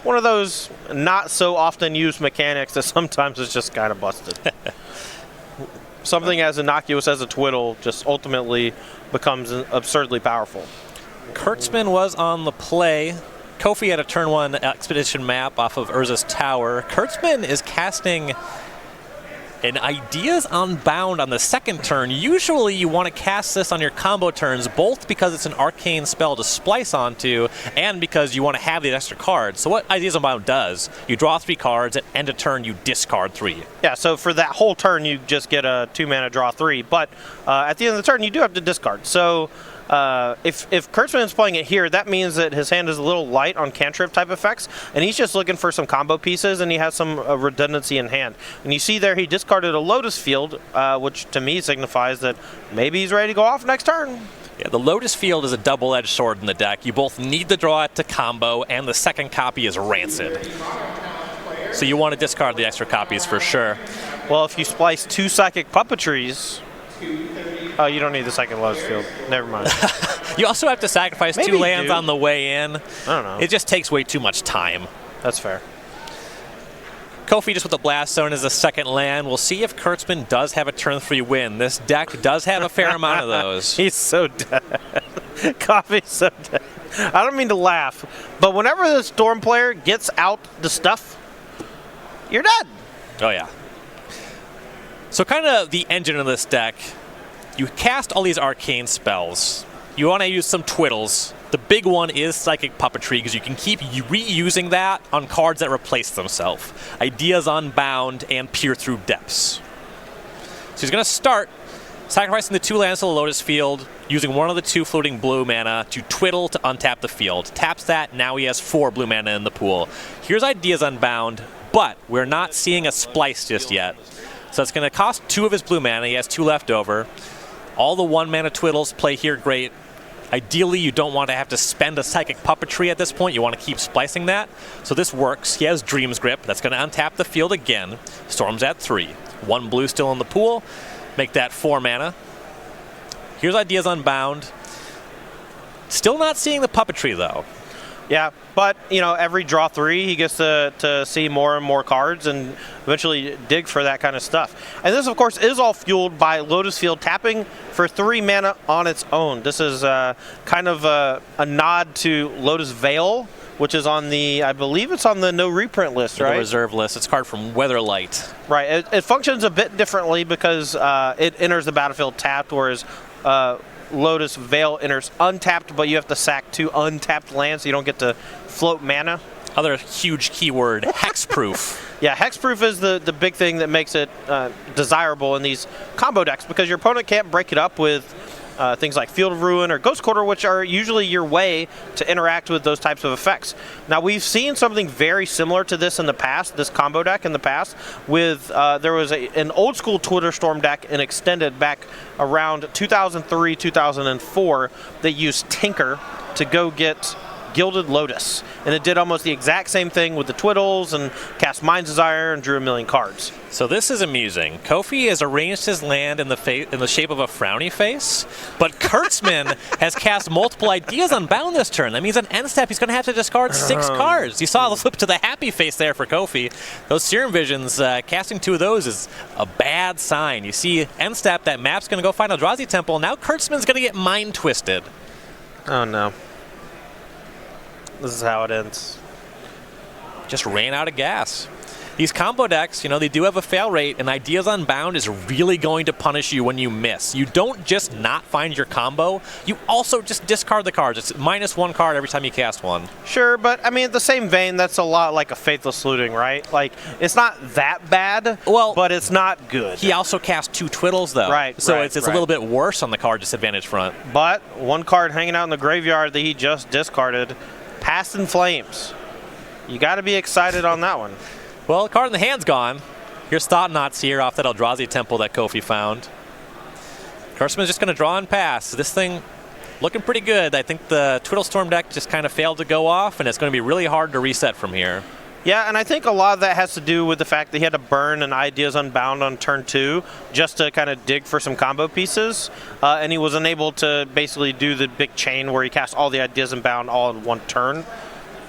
one of those not so often used mechanics that sometimes is just kind of busted. Something as innocuous as a twiddle just ultimately becomes absurdly powerful. Kurtzman was on the play. Coffey had a turn 1 expedition map off of Urza's Tower. Kurtzman is casting an Ideas Unbound on the second turn. Usually you want to cast this on your combo turns, both because it's an arcane spell to splice onto and because you want to have the extra cards. So what Ideas Unbound does, you draw 3 cards, at end of turn you discard 3. Yeah, so for that whole turn you just get a 2-mana draw 3, but at the end of the turn you do have to discard. So if Kurtzman is playing it here, that means that his hand is a little light on cantrip type effects, and he's just looking for some combo pieces, and he has some redundancy in hand. And you see there he discarded a Lotus Field, which to me signifies that maybe he's ready to go off next turn. Yeah, the Lotus Field is a double-edged sword in the deck. You both need to draw it to combo, and the second copy is rancid. So you want to discard the extra copies for sure. Well, if you splice 2 Psychic Puppetries... Oh, you don't need the second Lotus Field. Never mind. You also have to sacrifice Maybe 2 lands on the way in. I don't know. It just takes way too much time. That's fair. Coffey just with the Blast Zone as a second land. We'll see if Kurtzman does have a turn 3 win. This deck does have a fair amount of those. He's so dead. Coffey's so dead. I don't mean to laugh, but whenever the Storm player gets out the stuff, you're dead. Oh, yeah. So kind of the engine of this deck, you cast all these arcane spells. You want to use some twiddles. The big one is Psychic Puppetry because you can keep reusing that on cards that replace themselves. Ideas Unbound and Peer Through Depths. So he's going to start sacrificing the 2 lands to the Lotus Field, using one of the 2 floating blue mana to twiddle to untap the field. Taps that, now he has 4 blue mana in the pool. Here's Ideas Unbound, but we're not seeing a splice just yet. So it's going to cost 2 of his blue mana. He has 2 left over. All the 1-mana twiddles play here great. Ideally, you don't want to have to spend a Psychic Puppetry at this point. You want to keep splicing that. So this works. He has Dream's Grip. That's going to untap the field again. Storm's at 3. 1 blue still in the pool. Make that 4 mana. Here's Ideas Unbound. Still not seeing the Puppetry, though. Yeah, but, you know, every draw 3, he gets to see more and more cards and eventually dig for that kind of stuff. And this, of course, is all fueled by Lotus Field tapping for 3 mana on its own. This is kind of a nod to Lotus Veil, which is on the, I believe it's on the no reprint list, right? The reserve list. It's a card from Weatherlight. Right. It functions a bit differently because it enters the battlefield tapped, whereas Lotus Veil enters untapped, but you have to sack 2 untapped lands, so you don't get to float mana. Other huge keyword, hexproof. Yeah, hexproof is the big thing that makes it desirable in these combo decks, because your opponent can't break it up with things like Field of Ruin or Ghost Quarter, which are usually your way to interact with those types of effects. Now, we've seen something very similar to this in the past, this combo deck in the past, with there was an old school Twitter Storm deck and extended back around 2003, 2004 that used Tinker to go get Gilded Lotus, and it did almost the exact same thing with the twiddles and cast Mind's Desire and drew 1 million cards. So this is amusing. Coffey has arranged his land in the shape of a frowny face, but Kurtzman has cast multiple Ideas Unbound this turn. That means on end step he's going to have to discard 6 cards. You saw the flip to the happy face there for Coffey. Those Serum Visions, casting 2 of those is a bad sign. You see end step, that map's going to go find Eldrazi Temple. Now Kurtzman's going to get mind twisted. Oh no. This is how it ends. Just ran out of gas. These combo decks, you know, they do have a fail rate, and Ideas Unbound is really going to punish you when you miss. You don't just not find your combo, you also just discard the cards. It's -1 card every time you cast one. Sure, but I mean, in the same vein, that's a lot like a Faithless Looting, right? Like, it's not that bad, well, but it's not good. He also cast 2 twiddles, though. Right, so right, it's a little bit worse on the card disadvantage front. But 1 card hanging out in the graveyard that he just discarded, Past in Flames. You got to be excited on that one. Well, the card in the hand's gone. Here's Thought Knots here off that Eldrazi Temple that Coffey found. Kurtzman's just going to draw and pass. This thing looking pretty good. I think the Twiddle Storm deck just kind of failed to go off, and it's going to be really hard to reset from here. Yeah, and I think a lot of that has to do with the fact that he had to burn an Ideas Unbound on turn 2 just to kind of dig for some combo pieces, and he was unable to basically do the big chain where he cast all the Ideas Unbound all in 1 turn.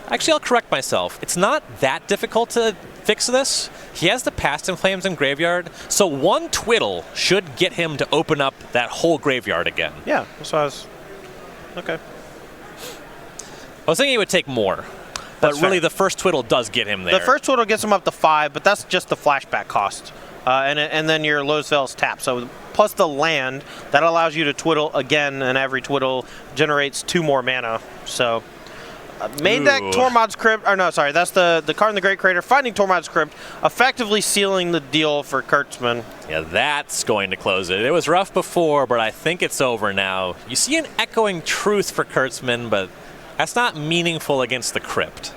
Actually, I'll correct myself. It's not that difficult to fix this. He has the Past in Flames in graveyard, so one twiddle should get him to open up that whole graveyard again. Yeah, so I was... Okay. I was thinking it would take more, but That's really fair. the first twiddle does get him there. The first twiddle gets him up to 5, but that's just the flashback cost. And then your Lotus Veil's tap. So plus the land, that allows you to twiddle again, and every twiddle generates 2 more mana. So main deck Tormod's Crypt, or no, sorry, that's the card in the Great Crater, finding Tormod's Crypt, effectively sealing the deal for Kurtzman. Yeah, that's going to close it. It was rough before, but I think it's over now. You see an Echoing Truth for Kurtzman, but that's not meaningful against the Crypt.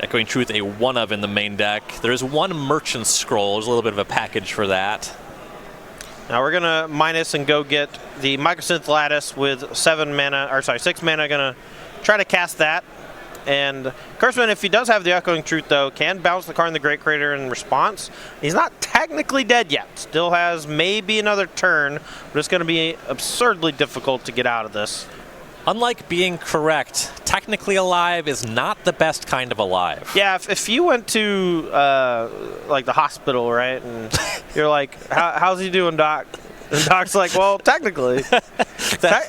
Echoing Truth, a 1-of in the main deck. There's 1 Merchant Scroll. There's a little bit of a package for that. Now we're going to minus and go get the Mycosynth Lattice with 6 mana. Going to try to cast that. And Kurtzman, if he does have the Echoing Truth, though, can bounce the card in the Great Crater in response. He's not technically dead yet. Still has maybe another turn, but it's going to be absurdly difficult to get out of this. Unlike being correct, technically alive is not the best kind of alive. Yeah, if you went to like the hospital, right, and you're like, how's he doing, Doc? And Doc's like, well, technically,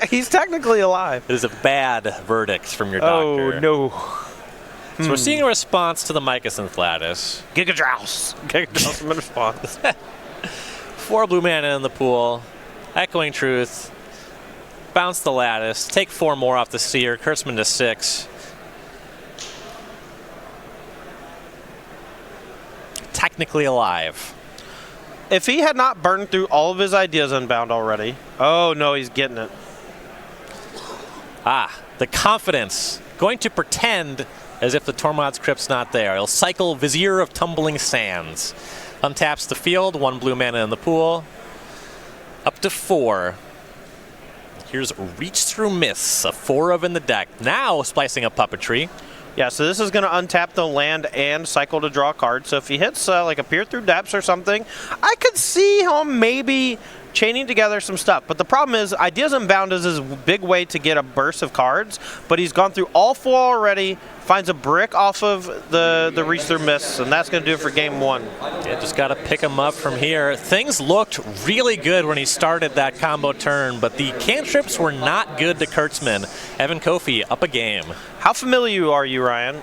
he's technically alive. It is a bad verdict from your doctor. Oh, no. So we're seeing a response to the Mycosynth Lattice. Gigadrouse. Gigadrouse in response. 4 blue mana in the pool. Echoing Truth. Bounce the Lattice. Take 4 more off the Seer. Kurtzman to 6. Technically alive. If he had not burned through all of his ideas unbound already. Oh, no, he's getting it. Ah, the confidence. Going to pretend as if the Tormod's Crypt's not there. He'll cycle Vizier of Tumbling Sands. Untaps the field. 1 blue mana in the pool. Up to 4. Here's Reach Through Mists, a 4-of in the deck. Now splicing up Puppetry. Yeah, so this is going to untap the land and cycle to draw a card. So if he hits like a Peer Through Depths or something, I could see him maybe chaining together some stuff. But the problem is, Ideas Unbound is his big way to get a burst of cards, but he's gone through all 4 already, finds a brick off of the Reach Through Mists, and that's going to do it for game 1. Yeah, just got to pick him up from here. Things looked really good when he started that combo turn, but the cantrips were not good to Kurtzman. Evan Coffey up a game. How familiar are you, Ryan,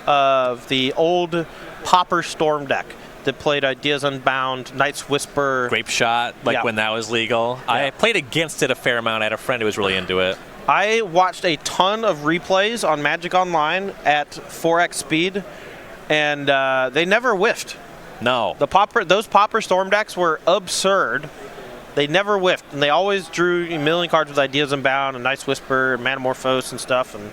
of the old Popper Storm deck that played Ideas Unbound, Night's Whisper? Grape Shot, when that was legal. Yeah. I played against it a fair amount. I had a friend who was really into it. I watched a ton of replays on Magic Online at 4x speed, and they never whiffed. No. Those Popper Storm decks were absurd. They never whiffed, and they always drew a million cards with Ideas Unbound and Night's Whisper and Manamorphose and stuff, and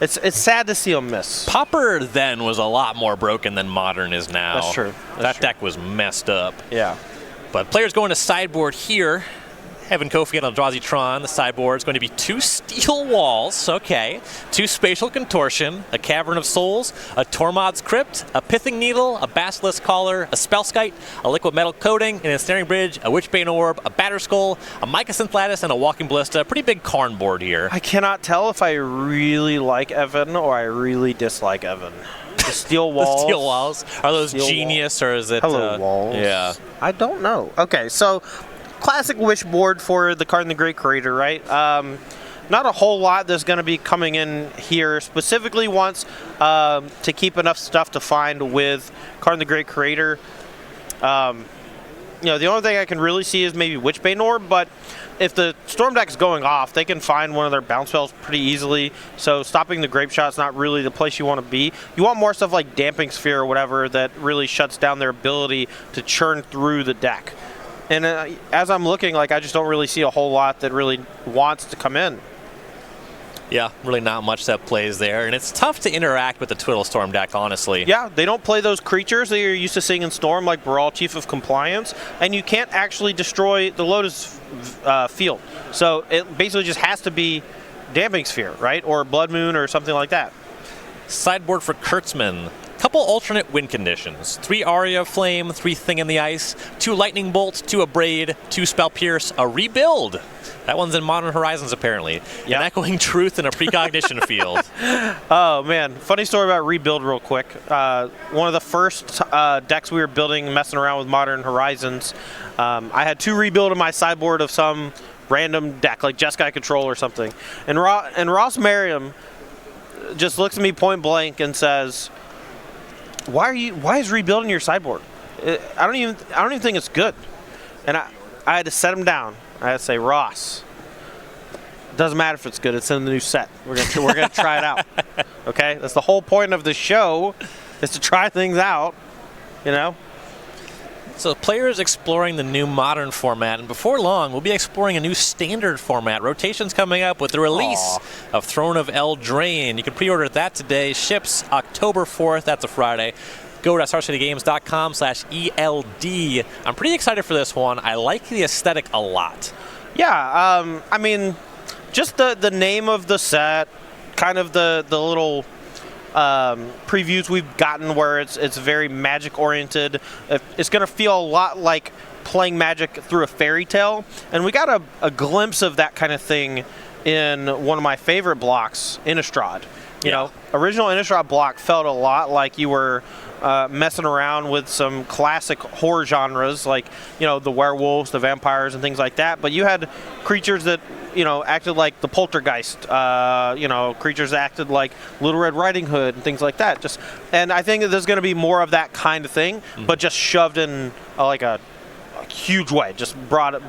it's sad to see them miss. Popper then was a lot more broken than Modern is now. That's true. That deck was messed up. Yeah. But players going to sideboard here. Evan Coffey on Eldrazi-tron. The sideboard is going to be 2 Steel Walls, okay, 2 Spatial Contortion, a Cavern of Souls, a Tormod's Crypt, a Pithing Needle, a Basilisk Collar, a Spellskite, a Liquid Metal Coating, an Ensnaring Bridge, a Witchbane Orb, a Batterskull, a Mycosynth Lattice, and a Walking Ballista. Pretty big Karn board here. I cannot tell if I really like Evan or I really dislike Evan. The Steel Walls. The Steel Walls. Are those Steel genius Wall. or is it... Hello, Walls. Yeah. I don't know. Okay, so... classic wish board for the card in the Great Crater, right? Not a whole lot that's going to be coming in here. Specifically wants to keep enough stuff to find with card in the Great Crater. The only thing I can really see is maybe Witchbane Orb, but if the Storm deck's going off, they can find one of their bounce spells pretty easily. So stopping the Grape Shot's not really the place you want to be. You want more stuff like Damping Sphere or whatever that really shuts down their ability to churn through the deck. And as I'm looking, I just don't really see a whole lot that really wants to come in. Yeah, really not much that plays there. And it's tough to interact with the Twiddle Storm deck, honestly. Yeah, they don't play those creatures that you're used to seeing in Storm, like Baral, Chief of Compliance. And you can't actually destroy the Lotus field. So it basically just has to be Damping Sphere, right? Or Blood Moon or something like that. Sideboard for Kurtzman. couple alternate win conditions. 3 Aria of Flame, 3 Thing in the Ice, 2 Lightning Bolt, 2 Abrade, 2 Spell Pierce, a Rebuild. That one's in Modern Horizons, apparently. An Echoing Truth and a Precognition field. Oh, man. Funny story about Rebuild real quick. One of the first decks we were building, messing around with Modern Horizons, I had 2 Rebuild in my sideboard of some random deck, like Jeskai Control or something. And Ross Merriam just looks at me point blank and says, why is Rebuild in your sideboard? I don't even think it's good. And I had to set him down. I had to say, Ross, doesn't matter if it's good. It's in the new set. We're gonna try it out. Okay, that's the whole point of the show, is to try things out. You know. So players exploring the new Modern format, and before long, we'll be exploring a new Standard format. Rotation's coming up with the release of Throne of Eldraine. You can pre-order that today. Ships October 4th. That's a Friday. Go to StarCityGames.com/ELD. I'm pretty excited for this one. I like the aesthetic a lot. Yeah, I mean, just the name of the set, kind of the little previews we've gotten where it's very Magic oriented. It's going to feel a lot like playing Magic through a fairy tale, and we got a glimpse of that kind of thing in one of my favorite blocks, Innistrad. You know, original Innistrad block felt a lot like you were messing around with some classic horror genres, like, you know, the werewolves, the vampires, and things like that. But you had creatures that, you know, acted like the poltergeist. You know, creatures that acted like Little Red Riding Hood and things like that. And I think that there's going to be more of that kind of thing, but just shoved in like a huge way, just brought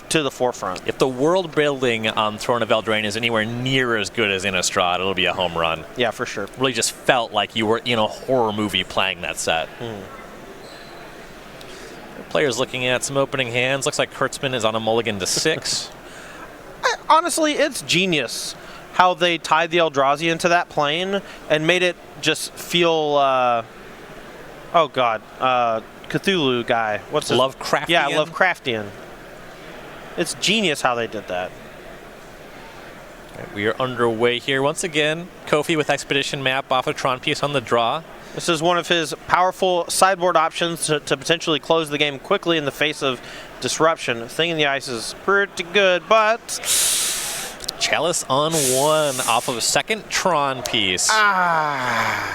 to the forefront. If the world building on Throne of Eldraine is anywhere near as good as Innistrad, it'll be a home run. Yeah, for sure. Really just felt like you were in a horror movie playing that set. Players looking at some opening hands. Looks like Kurtzman is on a mulligan to 6. Honestly, it's genius how they tied the Eldrazi into that plane and made it just feel, Cthulhu guy. What's his? Lovecraftian? Yeah, Lovecraftian. It's genius how they did that. We are underway here. Once again, Coffey with Expedition Map off a Tron piece on the draw. This is one of his powerful sideboard options to potentially close the game quickly in the face of disruption. Thing in the Ice is pretty good, but... Chalice on 1 off of a second Tron piece. I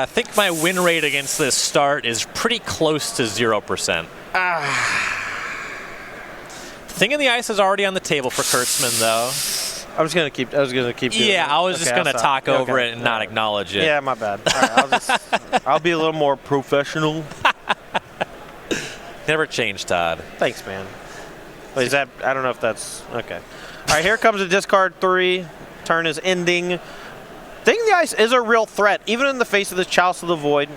think my win rate against this start is pretty close to 0%. Thing in the Ice is already on the table for Kurtzman, though. I was gonna keep doing Yeah, it. I was just gonna talk over it and not acknowledge it. Yeah, my bad. All right, I'll be a little more professional. Never change, Todd. Thanks, man. Wait, is that? I don't know if that's okay. All right, here comes a discard 3. Turn is ending. Thing in the Ice is a real threat, even in the face of the Chalice of the Void.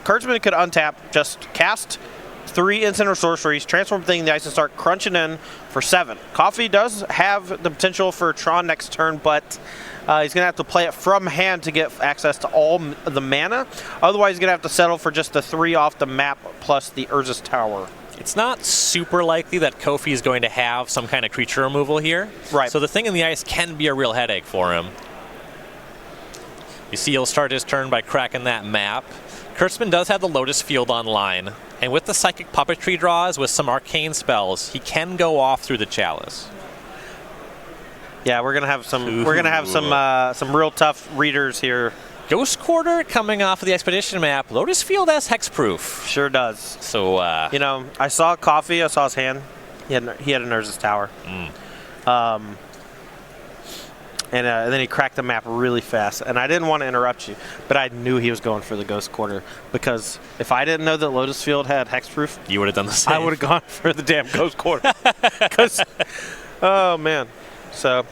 Kurtzman could untap, just cast 3 instant or sorceries, transform Thing in the Ice, and start crunching in for 7. Coffey does have the potential for Tron next turn, but he's going to have to play it from hand to get access to all the mana. Otherwise, he's going to have to settle for just the 3 off the map plus the Urza's Tower. It's not super likely that Coffey is going to have some kind of creature removal here. Right. So the Thing in the Ice can be a real headache for him. You see he'll start his turn by cracking that map. Kurtzman does have the Lotus Field online, and with the Psychic Puppetry draws with some arcane spells, he can go off through the Chalice. Yeah, we're gonna have some some real tough readers here. Ghost Quarter coming off of the Expedition map. Lotus Field has hexproof. Sure does. So you know, I saw Coffey. I saw his hand. He had an Urza's Tower. And then he cracked the map really fast. And I didn't want to interrupt you, but I knew he was going for the Ghost Quarter, because if I didn't know that Lotus Field had hexproof, you would have done the same. I would have gone for the damn Ghost Quarter. Oh man, so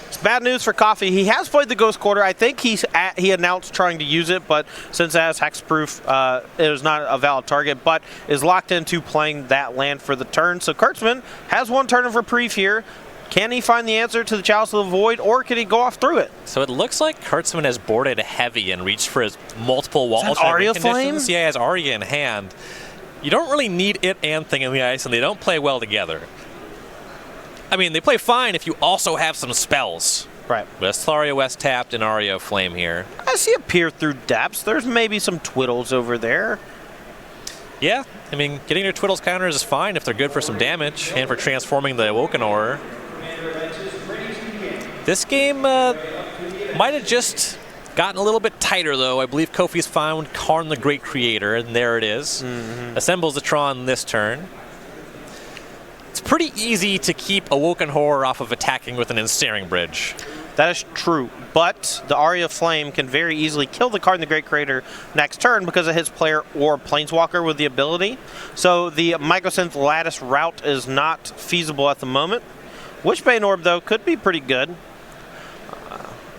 it's bad news for Coffey. He has played the Ghost Quarter. I think he announced trying to use it, but since it has hexproof, it is not a valid target, but is locked into playing that land for the turn. So Kurtzman has 1 turn of reprieve here. Can he find the answer to the Chalice of the Void, or can he go off through it? So it looks like Kurtzman has boarded heavy and reached for his multiple walls. Aria Flame? Yeah, he has Aria in hand. You don't really need it and Thing in the Ice, and they don't play well together. I mean, they play fine if you also have some spells. Right. With Thalia West tapped and Aria Flame here. I see a Peer Through Depths. There's maybe some twiddles over there. Yeah, I mean, getting your Twiddles counters is fine if they're good for some damage and for transforming the Awoken Horror. This game might have just gotten a little bit tighter, though. I believe Coffey's found Karn the Great Creator, and there it is. Assembles the Tron this turn. It's pretty easy to keep Awoken Horror off of attacking with an Ensnaring Bridge. That is true, but the Aria Flame can very easily kill the Karn the Great Creator next turn because it hits player or Planeswalker with the ability. So the Mycosynth Lattice route is not feasible at the moment. Witchbane Orb, though, could be pretty good.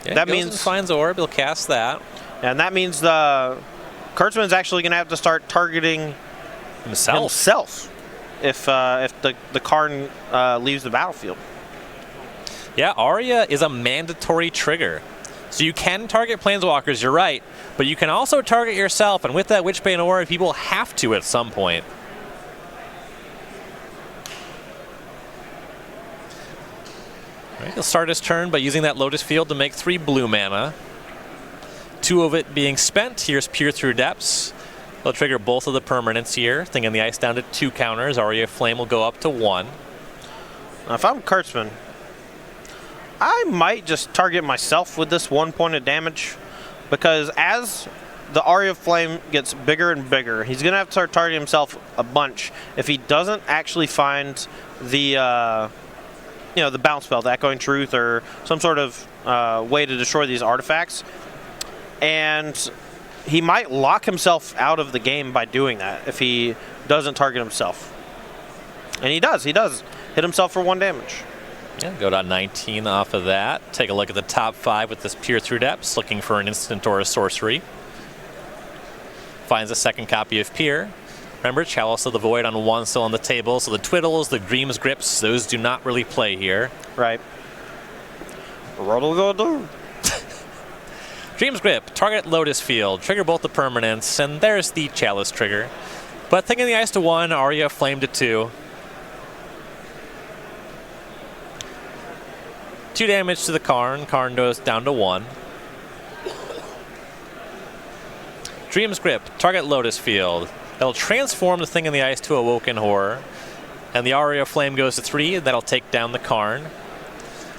Yeah, that goes means and finds Orb, he'll cast that. And that means the Kurtzman's actually going to have to start targeting himself if the Karn leaves the battlefield. Yeah, Aria is a mandatory trigger. So you can target Planeswalkers, you're right, but you can also target yourself, and with that Witchbane Orb, people have to at some point. All right, he'll start his turn by using that Lotus Field to make 3 blue mana. 2 of it being spent. Here's Peer Through Depths. They'll trigger both of the permanents here. Thinking the ice down to 2 counters. Aria Flame will go up to 1. Now, if I'm Kurtzman, I might just target myself with this 1 point of damage, because as the Aria Flame gets bigger and bigger, he's going to have to start targeting himself a bunch if he doesn't actually find the the bounce spell, the Echoing Truth, or some sort of way to destroy these artifacts. And he might lock himself out of the game by doing that if he doesn't target himself. And he does hit himself for 1 damage. Yeah, go down 19 off of that. Take a look at the top 5 with this Peer Through Depths, looking for an instant or a sorcery. Finds a second copy of Peer. Remember, Chalice of the Void on 1 still on the table, so the Twiddles, the Dreams Grips, those do not really play here. Right. Dreams Grip, target Lotus Field, trigger both the permanents, and there's the Chalice trigger. But thinking the ice to 1, Aria Flame to 2. 2 damage to the Karn. Karn goes down to 1. Dreams Grip, target Lotus Field. That'll transform the thing in the ice to Awoken Horror. And the Aria Flame goes to 3, and that'll take down the Karn.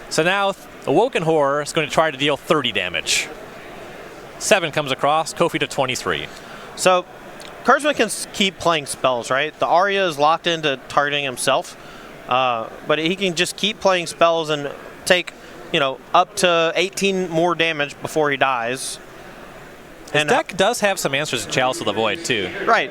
So now, Awoken Horror is going to try to deal 30 damage. 7 comes across, Coffey to 23. So, Kurtzman can keep playing spells, right? The Aria is locked into targeting himself, but he can just keep playing spells and take, up to 18 more damage before he dies. His deck does have some answers to Chalice of the Void, too. Right.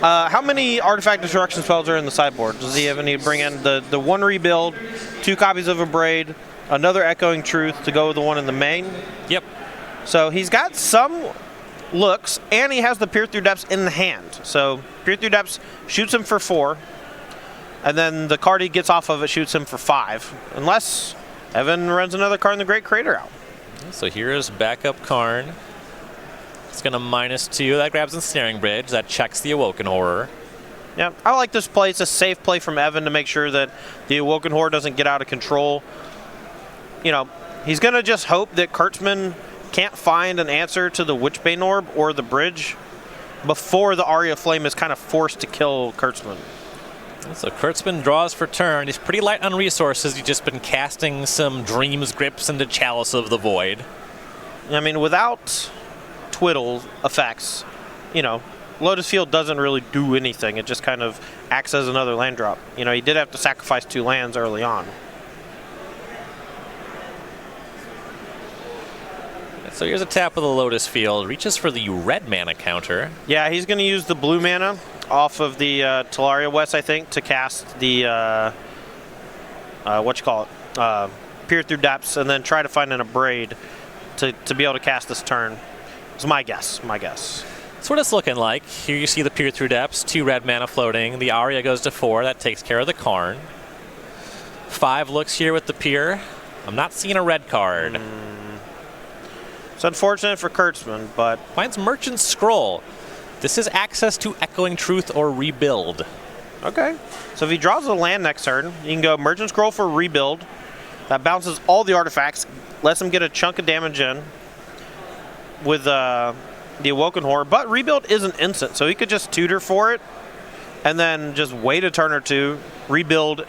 How many Artifact Destruction spells are in the sideboard? Does he have any to bring in? The 1 rebuild, 2 copies of Abrade, another Echoing Truth to go with the one in the main? Yep. So he's got some looks, and he has the Peer Through Depths in the hand. So Peer Through Depths shoots him for 4, and then the card he gets off of it shoots him for 5, unless Evan runs another Karn the Great Creator out. So here's backup Karn. It's going to -2. That grabs Ensnaring Bridge. That checks the Awoken Horror. Yeah, I like this play. It's a safe play from Evan to make sure that the Awoken Horror doesn't get out of control. He's going to just hope that Kurtzman can't find an answer to the Witchbane Orb or the bridge before the Aria Flame is kind of forced to kill Kurtzman. So Kurtzman draws for turn. He's pretty light on resources. He's just been casting some Dreams Grips into Chalice of the Void. I mean, without Twiddle effects, Lotus Field doesn't really do anything. It just kind of acts as another land drop. He did have to sacrifice 2 lands early on. So here's a tap of the Lotus Field. Reaches for the red mana counter. Yeah, he's going to use the blue mana off of the Tolaria West, I think, to cast the, Peer Through Depths, and then try to find an Abrade to be able to cast this turn. It's my guess. That's what it's looking like. Here you see the Peer Through Depths, 2 red mana floating. The Aria goes to 4. That takes care of the Karn. 5 looks here with the Peer. I'm not seeing a red card. It's unfortunate for Kurtzman, but... Finds Merchant Scroll. This is access to Echoing Truth or Rebuild. Okay. So if he draws a land next turn, you can go Merchant Scroll for Rebuild, That bounces all the artifacts, lets him get a chunk of damage in with the Awoken Horror. But Rebuild isn't instant, so he could just tutor for it and then just wait a turn or two, rebuild,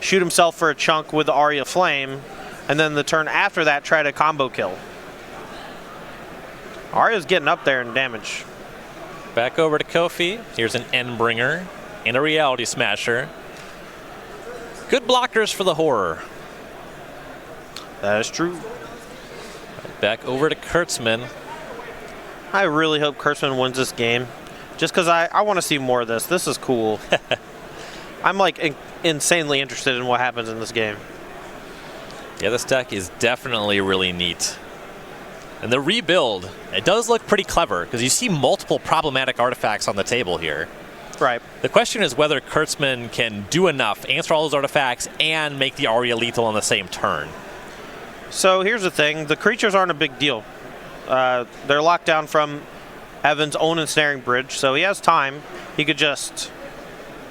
shoot himself for a chunk with the Aria Flame, and then the turn after that try to combo kill. Aria's getting up there in damage. Back over to Coffey. Here's an Endbringer and a Reality Smasher. Good blockers for the Horror. That is true. Back over to Kurtzman. I really hope Kurtzman wins this game, just because I want to see more of this. This is cool. I'm like insanely interested in what happens in this game. Yeah, this deck is definitely really neat. And the rebuild, it does look pretty clever because you see multiple problematic artifacts on the table here. Right. The question is whether Kurtzman can do enough, answer all those artifacts, and make the Aria lethal on the same turn. So here's the thing. The creatures aren't a big deal. They're locked down from Evan's own Ensnaring Bridge, so he has time. He could just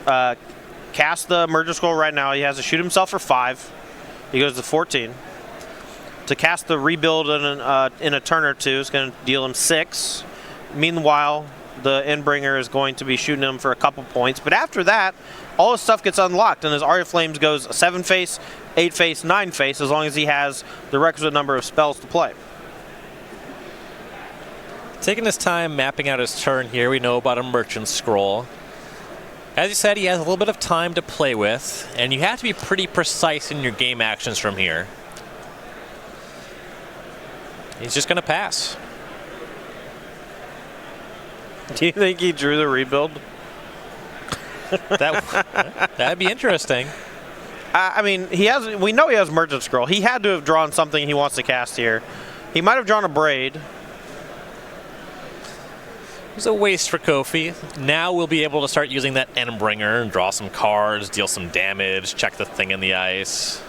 cast the Emergent Scroll right now. He has to shoot himself for 5. He goes to 14. To cast the Rebuild in a turn or two is going to deal him 6. Meanwhile, the Endbringer is going to be shooting him for a couple points. But after that, all his stuff gets unlocked, and his Aria Flames goes 7-face, 8-face, 9-face, as long as he has the requisite number of spells to play. Taking his time mapping out his turn here, we know about a Merchant Scroll. As you said, he has a little bit of time to play with, and you have to be pretty precise in your game actions from here. He's just going to pass. Do you think he drew the Rebuild? That'd be interesting. I mean, we know he has Merchant Scroll. He had to have drawn something he wants to cast here. He might have drawn a Braid. It was a waste for Coffey. Now we'll be able to start using that Endbringer and draw some cards, deal some damage, check the thing in the ice.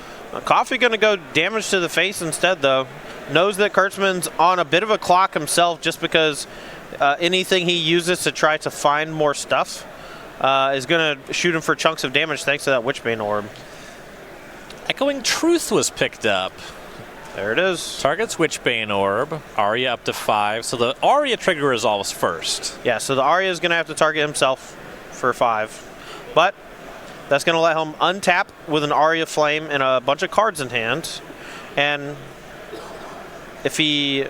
Coffey going to go damage to the face instead, though. Knows that Kurtzman's on a bit of a clock himself just because anything he uses to try to find more stuff is going to shoot him for chunks of damage thanks to that Witchbane Orb. Echoing Truth was picked up. There it is. Targets Witchbane Orb. Aria up to 5. So the Aria trigger resolves first. Yeah, so the Aria is going to have to target himself for 5. But that's going to let him untap with an Aria Flame and a bunch of cards in hand. And if he,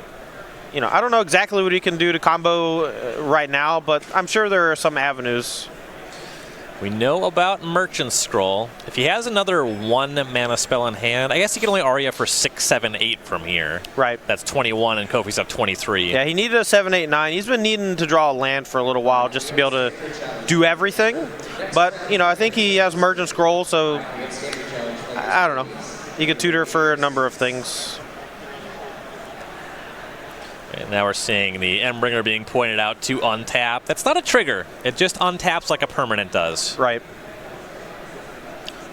I don't know exactly what he can do to combo right now, but I'm sure there are some avenues. We know about Merchant Scroll. If he has another 1 mana spell in hand, I guess he can only Aria for 6, 7, 8 from here. Right. That's 21, and Coffey's up 23. Yeah, he needed a 7, 8, 9. He's been needing to draw a land for a little while just to be able to do everything. But, I think he has Merchant Scroll, so I don't know. He could tutor for a number of things. And now we're seeing the Endbringer being pointed out to untap. That's not a trigger. It just untaps like a permanent does. Right.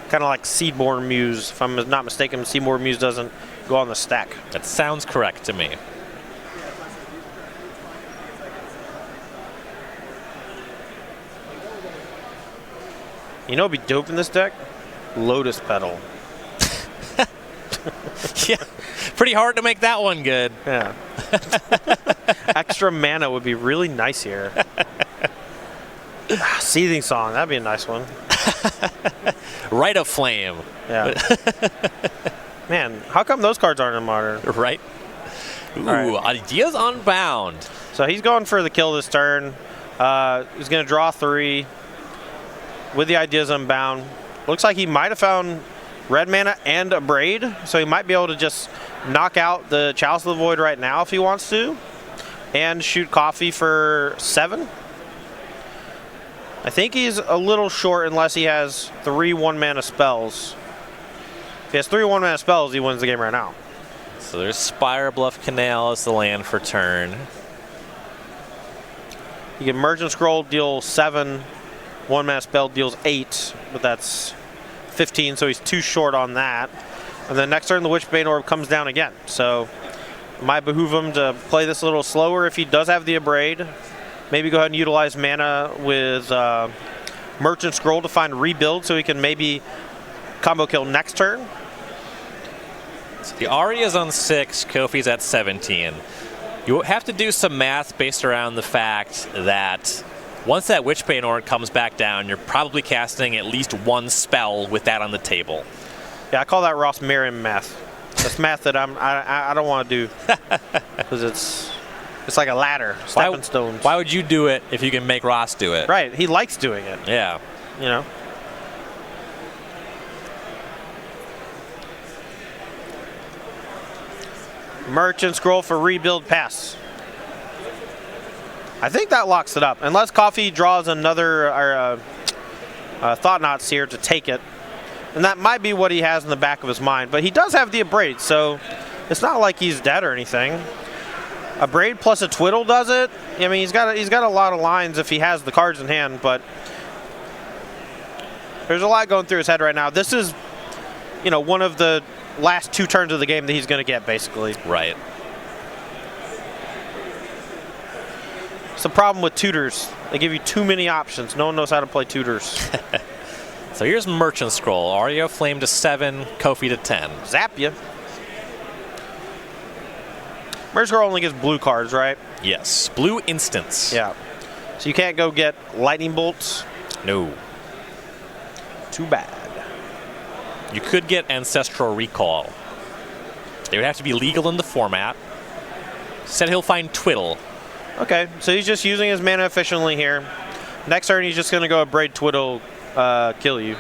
Kind of like Seedborn Muse. If I'm not mistaken, Seedborn Muse doesn't go on the stack. That sounds correct to me. You know what'd be dope in this deck? Lotus Petal. Yeah. Pretty hard to make that one good. Yeah. Extra mana would be really nice here. Seething Song, that'd be a nice one. Rite of Flame. Yeah. Man, how come those cards aren't in Modern? Right? Ooh, right. Ideas Unbound. So he's going for the kill this turn. He's going to draw 3 with the Ideas Unbound. Looks like he might have found red mana and a Braid, so he might be able to just knock out the Chalice of the Void right now if he wants to, and shoot Coffey for 7. I think he's a little short unless he has 3 1-mana spells. If he has 3 1-mana spells, he wins the game right now. So there's Spire Bluff Canal as the land for turn. You can Merchant Scroll, deal 7. 1-mana spell deals 8, but that's 15, so he's too short on that. And then next turn, the Witchbane Orb comes down again. So it might behoove him to play this a little slower if he does have the Abrade. Maybe go ahead and utilize mana with Merchant Scroll to find Rebuild so he can maybe combo kill next turn. So the Aria's on 6, Coffey's at 17. You have to do some math based around the fact that once that Witchbane Orb comes back down, you're probably casting at least one spell with that on the table. Yeah, I call that Ross Merriam math. That's math that I don't want to do because it's like a ladder, stepping stones. Why would you do it if you can make Ross do it? Right, he likes doing it. Yeah. You know. Merchant Scroll for Rebuild Pass. I think that locks it up. Unless Coffey draws another Thought-Knots here to take it. And that might be what he has in the back of his mind. But he does have the Abrade, so it's not like he's dead or anything. Abrade plus a Twiddle does it. I mean, he's got a lot of lines if he has the cards in hand, but there's a lot going through his head right now. This is, you know, one of the last 2 turns of the game that he's going to get, basically. Right. It's the problem with tutors. They give you too many options. No one knows how to play tutors. So here's Merchant Scroll. Aria Flame to 7, Coffey to 10. Zap you. Merchant Scroll only gets blue cards, right? Yes. Blue instants. Yeah. So you can't go get Lightning Bolts? No. Too bad. You could get Ancestral Recall. They would have to be legal in the format. Said he'll find Twiddle. Okay, so he's just using his mana efficiently here. Next turn, he's just going to go Abrade Twiddle, kill you.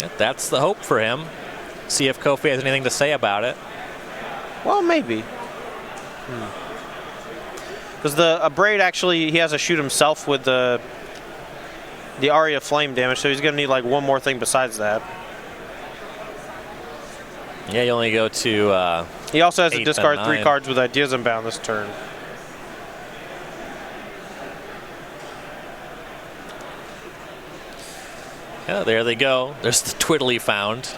Yeah, that's the hope for him. See if Coffey has anything to say about it. Well, maybe. Because the Abrade actually, he has to shoot himself with the Aria Flame damage, so he's going to need like one more thing besides that. Yeah, you only go to he also has to 8 discard and 3 9. cards with Ideas Unbound this turn. Yeah, there they go. There's the Twiddle he found.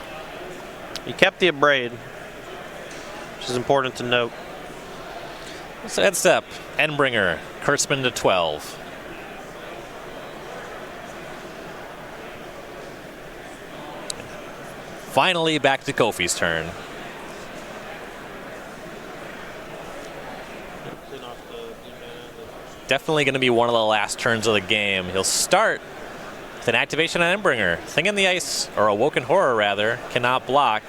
He kept the Abrade, which is important to note. So head step, Endbringer, Kurtzman to 12. Finally, back to Coffey's turn. Definitely going to be one of the last turns of the game. He'll start with an activation on Endbringer. Thing in the Ice, or Awoken Horror rather, cannot block.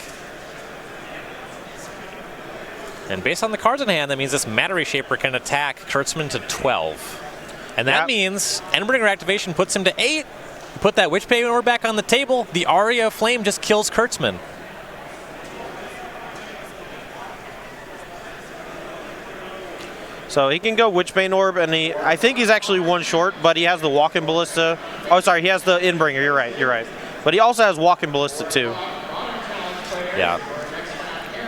And based on the cards in hand, that means this Matter Reshaper can attack Kurtzman to 12. And that means Endbringer activation puts him to 8. Put that Witchbane Orb back on the table. The Aria of Flame just kills Kurtzman. So he can go Witchbane Orb, and I think he's actually one short, but he has the Walking Ballista. Oh, sorry, he has the Endbringer. You're right. But he also has Walking Ballista too. Yeah.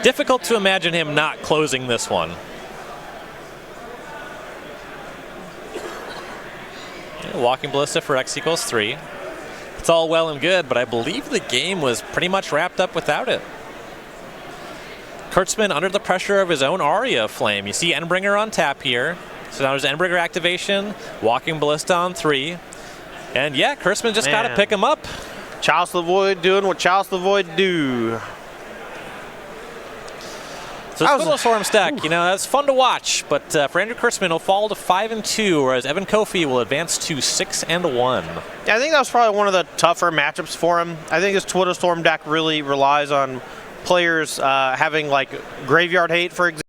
Difficult to imagine him not closing this one. Yeah, Walking Ballista for X equals 3. It's all well and good, but I believe the game was pretty much wrapped up without it. Kurtzman under the pressure of his own Aria Flame. You see Endbringer on tap here. So now there's Endbringer activation, Walking Ballista on 3. And yeah, Kurtzman just got to pick him up. Chalice the Void doing what Chalice the Void do. So it's a Storm stack, you know, that's fun to watch. But for Andrew Kurtzman, he'll fall to 5-2, whereas Evan Coffey will advance to 6-1. Yeah, I think that was probably one of the tougher matchups for him. I think his Twiddle Storm deck really relies on players having like Graveyard Hate, for example.